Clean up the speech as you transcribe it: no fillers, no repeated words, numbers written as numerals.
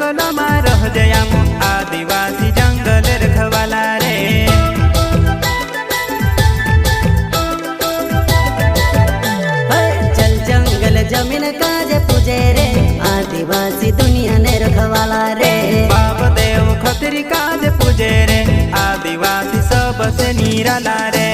जंगलમાં રહજે આમ आदिवासी जंगल रखवाला रे। चल जंगल जमीन काजे पूजे रे आदिवासी दुनिया ने रखवाला रे। बाप देव खतरी काज पूजे रे आदिवासी सबसे निराला रे।